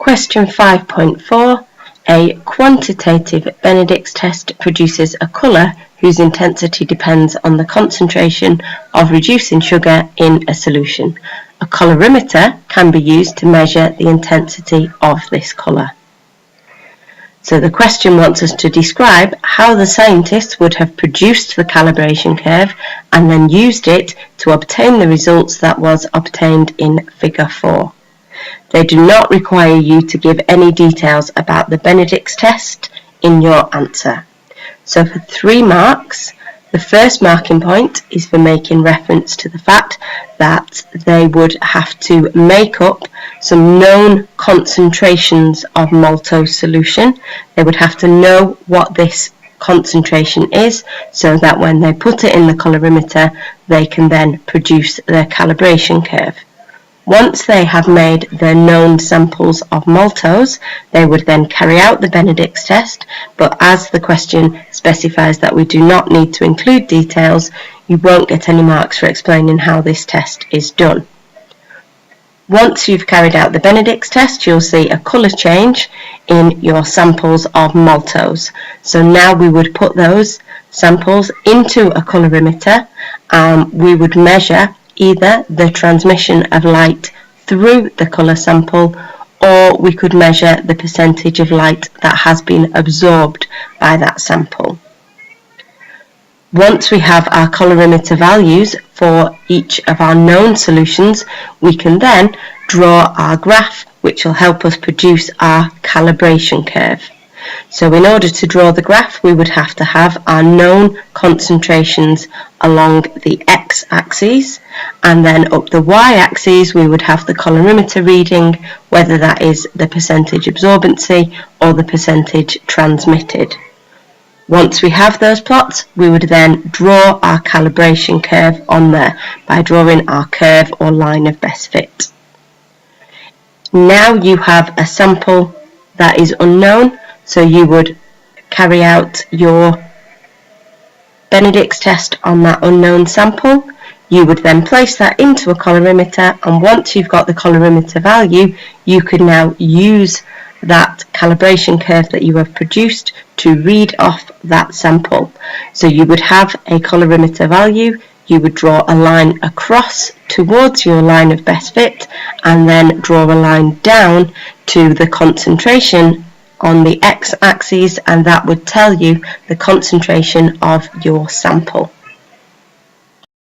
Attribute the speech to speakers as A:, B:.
A: Question 5.4. A quantitative Benedict's test produces a colour whose intensity depends on the concentration of reducing sugar in a solution. A colorimeter can be used to measure the intensity of this colour. So the question wants us to describe how the scientists would have produced the calibration curve and then used it to obtain the results that was obtained in figure 4. They do not require you to give any details about the Benedict's test in your answer. So for 3 marks, the first marking point is for making reference to the fact that they would have to make up some known concentrations of maltose solution. They would have to know what this concentration is so that when they put it in the colorimeter, they can then produce their calibration curve. Once they have made their known samples of maltose, they would then carry out the Benedict's test, but as the question specifies that we do not need to include details, you won't get any marks for explaining how this test is done. Once you've carried out the Benedict's test, you'll see a colour change in your samples of maltose. So now we would put those samples into a colorimeter and we would measure either the transmission of light through the colour sample, or we could measure the percentage of light that has been absorbed by that sample. Once we have our colorimeter values for each of our known solutions, we can then draw our graph, which will help us produce our calibration curve. So in order to draw the graph, we would have to have our known concentrations along the x-axis, and then up the y-axis we would have the colorimeter reading, whether that is the percentage absorbency or the percentage transmitted. Once we have those plots, we would then draw our calibration curve on there by drawing our curve or line of best fit. Now you have a sample that is unknown, so you would carry out your Benedict's test on that unknown sample. You would then place that into a colorimeter, and once you've got the colorimeter value, you could now use that calibration curve that you have produced to read off that sample. So you would have a colorimeter value, you would draw a line across towards your line of best fit, and then draw a line down to the concentration on the x-axis, and that would tell you the concentration of your sample.